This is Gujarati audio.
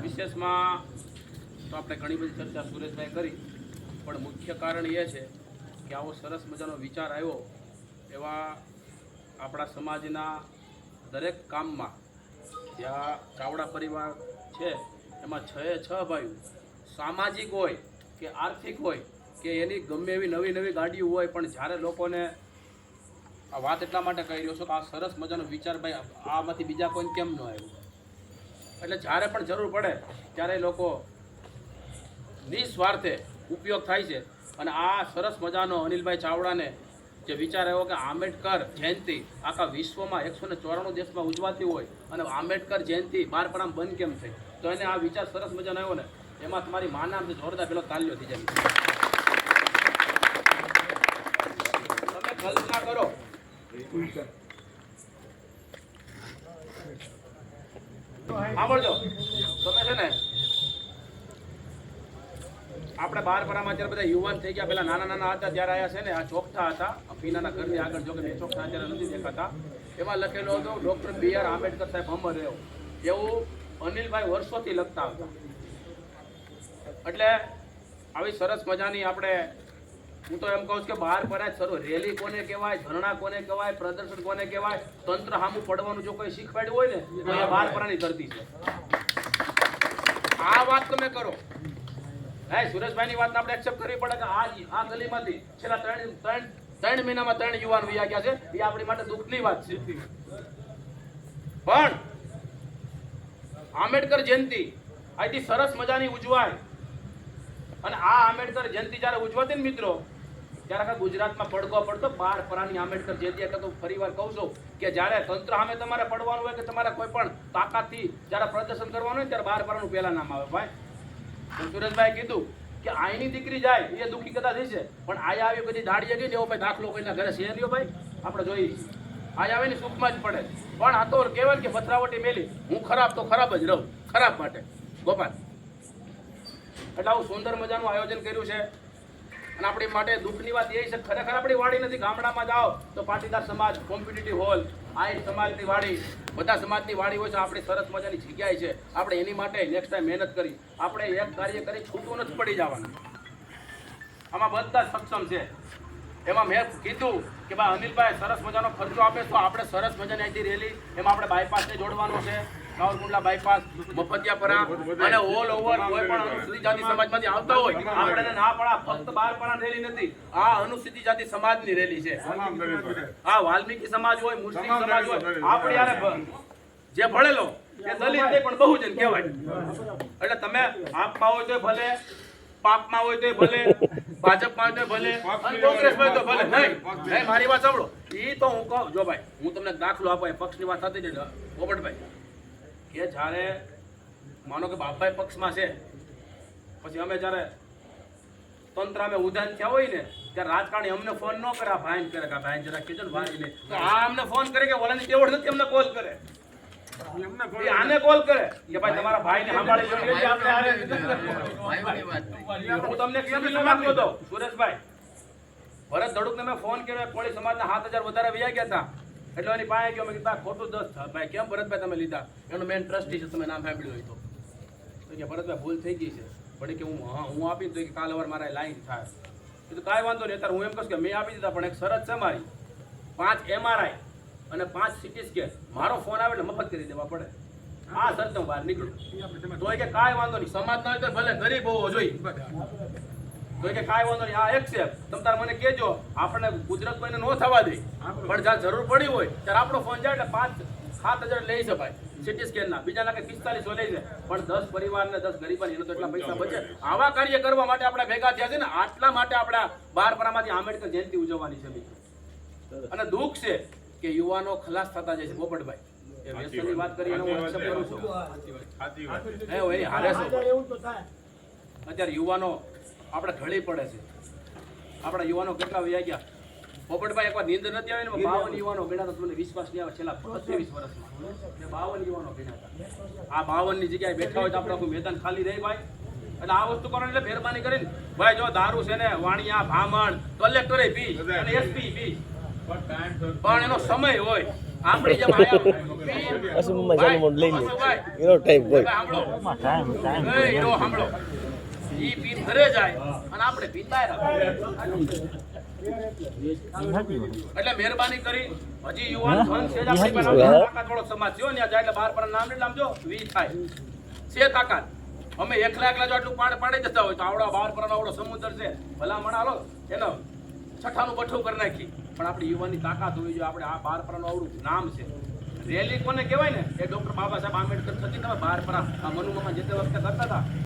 વિશેષમાં તો આપણે ઘણી બધી ચર્ચા સુરેશભાઈ કરી, પણ મુખ્ય કારણ એ છે કે આવો સરસ મજાનો વિચાર આવ્યો એવા આપણા સમાજના દરેક કામમાં જ્યાં ચાવડા પરિવાર છે એમાં 6 ભાઈઓ સામાજિક હોય કે આર્થિક હોય કે એની ગમે એવી નવી નવી ગાડીઓ હોય, પણ જ્યારે લોકોને આ વાત એટલા માટે કહી રહ્યો છું કે આ સરસ મજાનો વિચાર ભાઈ આમાંથી બીજા કોઈને કેમ ન આવ્યું, એટલે જ્યારે પણ જરૂર પડે ત્યારે લોકો નિસ્વાર્થે ઉપયોગ થાય છે. અને આ સરસ મજાનો અનિલભાઈ ચાવડાને જે વિચાર આવ્યો કે આંબેડકર જયંતિ આખા વિશ્વમાં 194 દેશમાં ઉજવાતી હોય અને આંબેડકર જયંતિ 12 પરામ બંધ કેમ થઈ, તો એને આ વિચાર સરસ મજાનો આવ્યો ને એમાં તમારી માના જોરદાર પેલો તાલ્યો થઈ જાય. તમે કલ્પના કરો સાંભળજો, તમે છે ને આપણે 12 પરામાં અત્યારે બધા યુવાન થઈ ગયા, પેલા નાના નાના હતા ત્યારે આયા છે ને આ ચોકઠા હતા પીનાના ઘરની આગળ, જો કે બે ચોકઠા અત્યારે નથી દેખાતા, એમાં લખેલો હતો ડૉક્ટર B.R. આંબેડકર સાહેબ અમર રહ્યો, એવું અનિલભાઈ વર્ષોથી લખતા હતા. એટલે આવી સરસ મજાની આપણે, હું તો એમ કહું છું કે 12 પરા સરો રેલી કોને કહેવાય, ધરણા કોને કહેવાય, પ્રદર્શન કોને કહેવાય, તંત્ર સામું પડવાનું જો કોઈ શીખવાડ્યું હોય ને તો એ 12 પરાની ધરતી છે. આ વાત તમે કરો, હે સુરેશભાઈની વાત આપણે એક્સેપ્ટ કરવી પડે કે આ ગલીમાંથી છેલ્લા 3 મહિનામાં 3 યુવાન વયા ગયા છે, એ આપણી માટે દુઃખની વાત છે. પણ આંબેડકર જયંતિ આથી સરસ મજાની ઉજવાય, અને આ આંબેડકર જયંતિ જ્યારે ઉજવાતી ને મિત્રો, ત્યારે આખા ગુજરાતમાં પડઘો પડતો 12 પરાની આંબેડકર જયંતિ. એટલે તો ફરીવાર કહું છું કે જ્યારે તંત્ર સામે તમારે પડવાનું હોય કે તમારે કોઈ પણ તાકાતથી જ્યારે પ્રદર્શન કરવાનું હોય ત્યારે 12 પરાનું પહેલા નામ આવે. ભાઈ સુરેશભાઈ કીધું કે આઈની દીકરી જાય એ દુઃખી કદાચ છે, પણ આયા આવી બધી દાડીએ ગઈ ને એવો ભાઈ દાખલો કોઈના ઘરે છે રહ્યો ભાઈ આપણે જોઈએ, આયા આવે ને સુખમાં જ પડે. પણ આ તો કહેવાય કે પથરાવટી મેલી, હું ખરાબ તો ખરાબ જ રહું, ખરાબ માટે ગોપાલ. એટલે આવું સુંદર મજાનું આયોજન કર્યું છે. અને આપણી માટે દુઃખની વાત એ છે, ખરેખર આપણી વાડી નથી, ગામડામાં જાઓ તો પાટીદાર સમાજ કોમ્પિટિટિવ હોલ, આહિર સમાજની વાડી, બધા સમાજની વાડી હોય છે. આપણી સરસ મજાની જગ્યાએ છે, આપણે એની માટે નેક્સ્ટ ટાઈમ મહેનત કરી, આપણે એક કાર્ય કરી છૂટું નથી પડી જવાનું. આમાં બધા જ સક્ષમ છે. એમાં મેં કીધું કે ભાઈ અનિલભાઈ સરસ મજાનો ખર્ચો આપે તો આપણે સરસ મજાની અહીંથી રેલી, એમાં આપણે બાયપાસને જોડવાનું છે, કાવરકુંડલા બાયપાસ, મફતિયાપરા, અને ઓલ ઓવર કોઈ પણ અનુસૂચિત જાતિ સમાજમાંથી આવતા હોય આપણે ના પડા. ફક્ત 12 પરા રેલી નથી, આ અનુસૂચિત જાતિ સમાજની રેલી છે. આ વાલ્મીકી સમાજ હોય, મુસ્લિમ સમાજ હોય, આપણે યાર જે ભણેલો એ દલિત નહીં પણ બહુજન કહેવાય. એટલે તમે આપમાં હોય તો ભલે, પાપમાં હોય તો ભલે, ભાજપમાં હોય તો ભલે, અને કોંગ્રેસમાં હોય તો ભલે. નહીં મારી વાત સાંભળો, એ તો હું કહું, જો ભાઈ હું તમને દાખલો આપો, એ પક્ષની વાત થતી ને પોપટભાઈ, કે જ્યારે માનો કે બાપભાઈ પક્ષમાં છે, પછી અમે જ્યારે તંત્ર અમે ઉદાન થયા હોય ને ત્યારે રાજકારણી અમને ફોન ન કરે, આ ભાઈ કરે કે આ ભાઈ જરા કીધું ને ભાઈ ને, તો આ અમને ફોન કરે કે ઓલાની તેવડ નથી, અમને કોલ કરે, આને કોલ કરે કે ભાઈ તમારા ભાઈને સંભાળી લો. હું તમને કેમ માંગતો હતો સુરેશભાઈ, ભરત ધડુકને મેં ફોન કર્યો, કોળી સમાજના 7000 વધારે વ્યા ગયા હતા, એટલે એની પાસે ગયો, મેં કીધું ખોટું 10 ભાઈ કેમ ભરતભાઈ તમે લીધા, એનો મેન ટ્રસ્ટી છે, તમે નામ સાંભળ્યું હોય તો કે ભરતભાઈ ભૂલ થઈ ગઈ છે, પણ કે હું આપી દઉં કે કાલ અવાર મારા લાઈન થાય. કીધું કાંઈ વાંધો નહીં, અત્યારે હું એમ કહું કે મેં આપી દીધા, પણ એક શરત છે મારી, 5 MRI અને 5 CT સ્કેન મારો ફોન આવે એટલે મફત કરી દેવા પડે. આ શરત હું બહાર નીકળું તો કે કાંઈ વાંધો નહીં, સમાજ ના હોય તો ભલે ગરીબ હોવો જોઈએ, તો કે કાંઈ વાંધો નહીં, આ એક્સેપ્ટ તમ તાર મને કહેજો, આપણને કુદરત કોઈને ન થવા દે, પણ જ્યાં જરૂર પડી હોય ત્યારે આપણો ફોન જાય એટલે 5-7 હજાર લઈ છે ભાઈ CT સ્કેનના, બીજાના કે 4500 લઈ છે, પણ 10 પરિવારને 10 ગરીબાને એનો તો એટલા પૈસા બચે. આવા કાર્ય કરવા માટે આપણે ભેગા થયા છે ને, આટલા માટે આપણા 12 પરામાંથી આંબેડકર જયંતિ ઉજવવાની છે મિત્રો. અને દુઃખ છે કે યુવાનો ખલાસ થતા જાય છે પોપટભાઈ, એ વ્યસનની વાત કરી એનો હું એક્સેપ્ટ કરું છું, એની હારે છે. અત્યારે યુવાનો આપણે ઢળી પડે છે, આપણા યુવાનો કેટલા વયા ગયા પોપટભાઈ, એકવાર નીંદ નથી આવી ને 52 યુવાનો ગણ્યા હતા, મને વિશ્વાસ નહીં આવે, છેલ્લા 23 વર્ષમાં 52 યુવાનો ગણ્યા હતા. આ 52 ની જગ્યાએ બેઠા હોય તો આપણે આખું મેદાન ખાલી રહી ભાઈ. એટલે આ વસ્તુ કરો એટલે મહેરબાની કરીને ભાઈ, જો દારૂ છે ને વાણિયા ભામણ કલેક્ટરે પી અને SP પી, પણ એનો સમય હોય આપણી જેમ આયા અસુ મજાનો મોડ લઈ લે ભાઈ એનો ટાઈપ હોય સાંભળો એ હીરો સાંભળો ઈ પીન ઘરે જાય અને આપણે પીન બહાર એટલે મહેરબાની કરી હજી યુવાન ધન છે જ આપણી પાસે તાકાત વાળો સમાજ છે ને જાય એટલે બાર પર નામ એટલે આમ જો વી થાય છે તાકાત અમે એકલા જો આટલું પાડી જતા હોય તો આવડા બાર પર આવડો સમુદ્ર છે ભલામણ હાલો એનો છઠ્ઠાનું બઠ્ઠું કરી નાખી પણ આપણી યુવાની તાકાત હોવી જોઈએ આપણે આ બાર પર આવડું નામ છે રેલી કોને કહેવાય ને એ ડોક્ટર બાબા સાહેબ આંબેડકર થતી તમે બાર પર આ મનુમામાં જે તે વખતે કરતા હતા